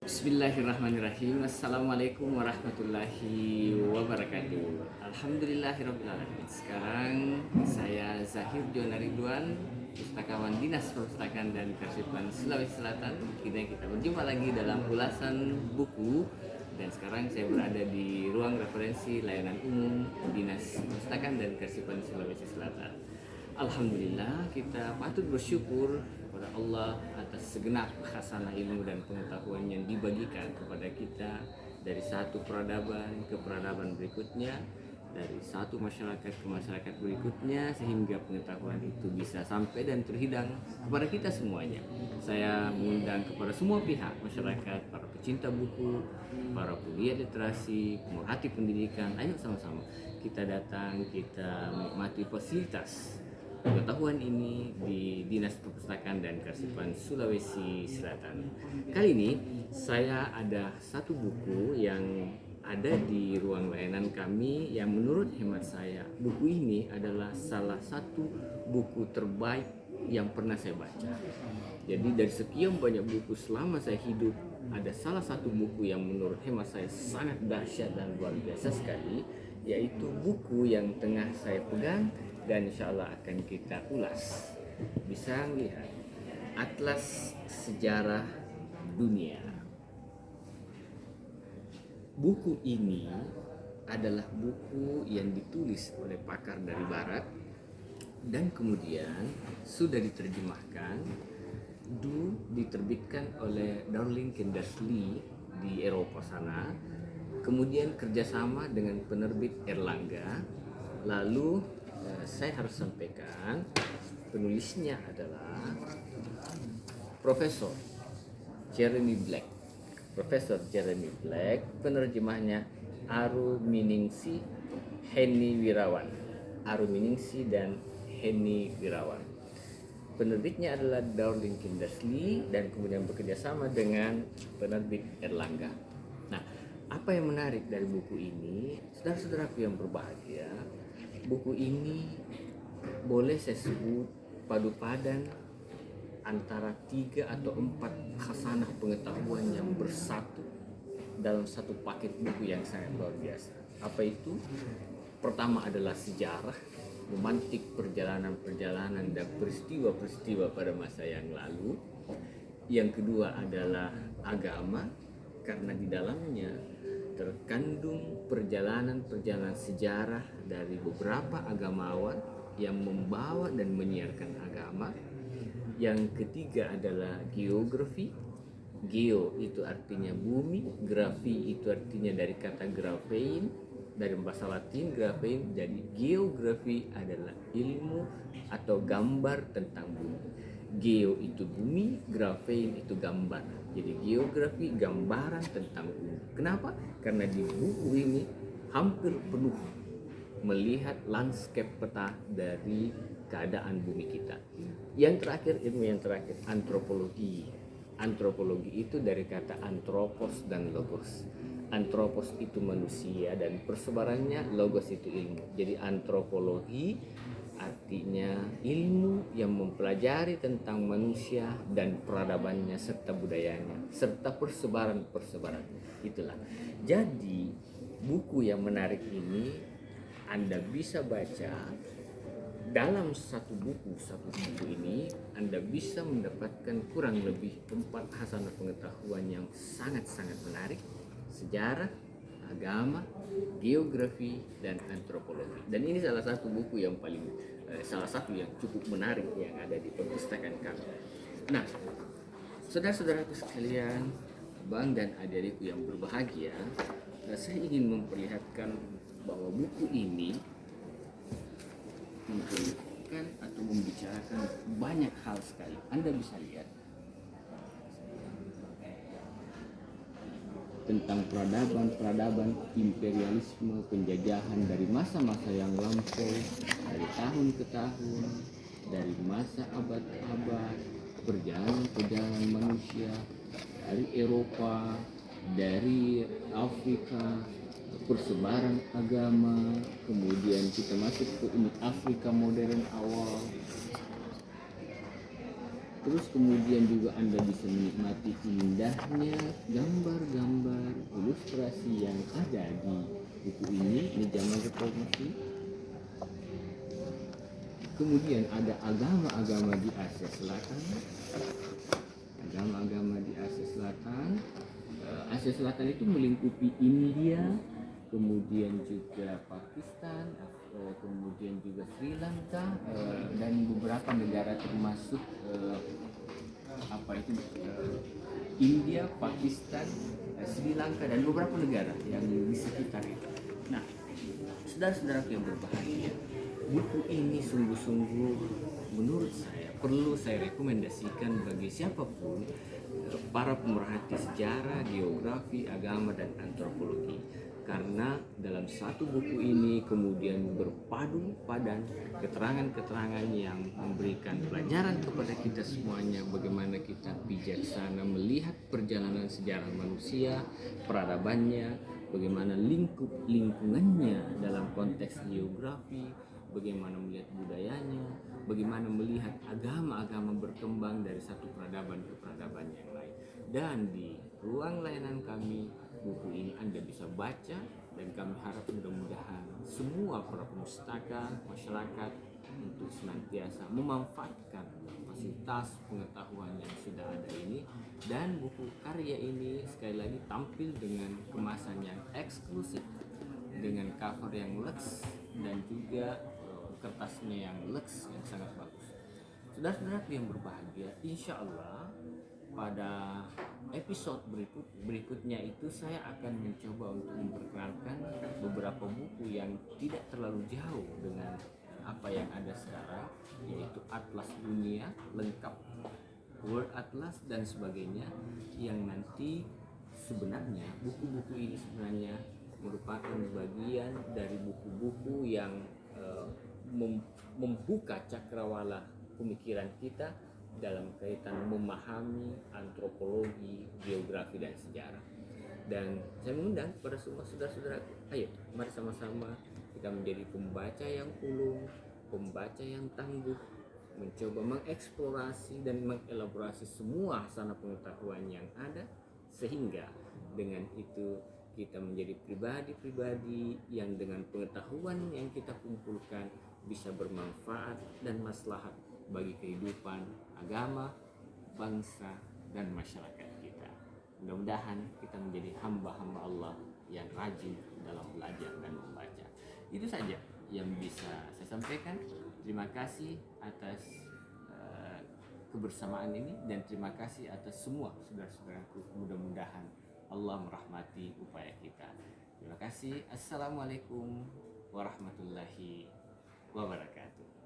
Bismillahirrahmanirrahim. Assalamualaikum warahmatullahi wabarakatuh. Alhamdulillahirrahmanirrahim. Sekarang saya Zahir Jona Ridwan, pustakawan Dinas Perpustakaan dan Kearsipan Sulawesi Selatan. Kita berjumpa lagi dalam ulasan buku. Dan sekarang saya berada di ruang referensi layanan umum Dinas Perpustakaan dan Kearsipan Sulawesi Selatan. Alhamdulillah, kita patut bersyukur kepada Allah atas segenap khasanah ilmu dan pengetahuan yang dibagikan kepada kita dari satu peradaban ke peradaban berikutnya, dari satu masyarakat ke masyarakat berikutnya, sehingga pengetahuan itu bisa sampai dan terhidang kepada kita semuanya. Saya mengundang kepada semua pihak masyarakat, para pecinta buku, para pegiat literasi, pemerhati pendidikan, ayo sama-sama kita datang, kita menikmati fasilitas pengetahuan ini di Dinas Perpustakaan dan Kearsipan Sulawesi Selatan. Kali ini saya ada satu buku yang ada di ruang layanan kami yang menurut hemat saya buku ini adalah salah satu buku terbaik yang pernah saya baca. Jadi dari sekian banyak buku selama saya hidup, ada salah satu buku yang menurut hemat saya sangat dahsyat dan luar biasa sekali, yaitu buku yang tengah saya pegang dan insya Allah akan kita ulas. Bisa lihat Atlas Sejarah Dunia. Buku ini adalah buku yang ditulis oleh pakar dari barat dan kemudian sudah diterjemahkan, diterbitkan oleh Darling Kindersley di Eropa sana, kemudian kerjasama dengan penerbit Erlangga. Lalu saya harus sampaikan penulisnya adalah Profesor Jeremy Black. Penerjemahnya Aru Miningsi dan Henny Wirawan. Penerbitnya adalah Darling Kindersley dan kemudian bekerja sama dengan penerbit Erlangga. Nah, apa yang menarik dari buku ini, saudara-saudaraku yang berbahagia, buku ini boleh saya sebut padu padan antara 3 atau 4 khasanah pengetahuan yang bersatu dalam satu paket buku yang sangat luar biasa. Apa itu? Pertama adalah sejarah, memantik perjalanan-perjalanan dan peristiwa-peristiwa pada masa yang lalu. Yang kedua adalah agama, karena di dalamnya terkandung perjalanan-perjalanan sejarah dari beberapa agamawan yang membawa dan menyiarkan agama. Yang ketiga adalah geografi. Geo itu artinya bumi, grafi itu artinya dari kata graphein, dari bahasa Latin graphein, jadi geografi adalah ilmu atau gambar tentang bumi. Geo itu bumi, graphein itu gambar. Jadi geografi gambaran tentang bumi. Kenapa? Karena di buku ini hampir penuh melihat landscape peta dari keadaan bumi kita. Yang terakhir, ilmu yang terakhir, antropologi. Antropologi itu dari kata antropos dan logos. Antropos itu manusia dan persebarannya, logos itu ilmu. Jadi antropologi artinya ilmu yang mempelajari tentang manusia dan peradabannya serta budayanya serta persebaran. Itulah. Jadi buku yang menarik ini Anda bisa baca dalam satu buku ini. Anda bisa mendapatkan kurang lebih 4 khasanah pengetahuan yang sangat-sangat menarik: sejarah, agama, geografi, dan antropologi. Dan ini salah satu buku yang salah satu yang cukup menarik yang ada di perpustakaan kami. Nah, saudara-saudaraku sekalian, bang dan adik-adikku yang berbahagia, saya ingin memperlihatkan bahwa buku ini menunjukkan atau membicarakan banyak hal sekali. Anda bisa lihat tentang peradaban, imperialisme, penjajahan dari masa-masa yang lampau, dari tahun ke tahun, dari masa abad-abad, perjalanan manusia dari Eropa, dari Afrika, persebaran agama, kemudian kita masuk ke Afrika modern awal, Terus kemudian juga Anda bisa menikmati indahnya gambar-gambar ilustrasi yang ada di buku ini zaman reformasi. Kemudian ada agama-agama di Asia Selatan. Agama-agama di Asia Selatan. Asia Selatan itu melingkupi India, kemudian juga Pakistan, kemudian juga Sri Lanka, dan beberapa negara termasuk India, Pakistan, Sri Lanka, dan beberapa negara yang di sekitar itu. Nah, saudara-saudara yang berbahagia, buku ini sungguh-sungguh menurut saya perlu saya rekomendasikan bagi siapapun, para pemerhati sejarah, geografi, agama, dan antropologi, karena dalam satu buku ini kemudian berpadu padan keterangan-keterangan yang memberikan pelajaran kepada kita semuanya bagaimana kita bijaksana melihat perjalanan sejarah manusia, peradabannya, bagaimana lingkungannya dalam konteks geografi, bagaimana melihat budayanya, bagaimana melihat agama-agama berkembang dari satu peradaban ke peradaban yang lain. Dan di ruang layanan kami, buku ini Anda bisa baca, dan kami harap mudah-mudahan semua para pemustaka masyarakat untuk senantiasa memanfaatkan fasilitas pengetahuan yang sudah ada ini. Dan buku karya ini sekali lagi tampil dengan kemasan yang eksklusif, dengan cover yang luxe, dan juga kertasnya yang luxe yang sangat bagus. Saudara-saudara yang berbahagia, insya Allah pada episode berikutnya itu saya akan mencoba untuk memperkenalkan beberapa buku yang tidak terlalu jauh dengan apa yang ada sekarang, yaitu Atlas Dunia lengkap, World Atlas dan sebagainya, yang nanti sebenarnya buku-buku ini sebenarnya merupakan bagian dari buku-buku yang membuka cakrawala pemikiran kita dalam kaitan memahami antropologi, geografi, dan sejarah. Dan saya mengundang kepada semua saudara-saudara, ayo mari sama-sama kita menjadi pembaca yang ulung, pembaca yang tangguh, mencoba mengeksplorasi dan mengelaborasi semua sana pengetahuan yang ada, sehingga dengan itu kita menjadi pribadi-pribadi yang dengan pengetahuan yang kita kumpulkan bisa bermanfaat dan maslahat bagi kehidupan agama, bangsa, dan masyarakat kita. Mudah-mudahan kita menjadi hamba-hamba Allah yang rajin dalam belajar dan membaca. Itu saja yang bisa saya sampaikan. Terima kasih atas kebersamaan ini, dan terima kasih atas semua saudara-saudaraku. Mudah-mudahan Allah merahmati upaya kita. Terima kasih. Assalamualaikum warahmatullahi wabarakatuh.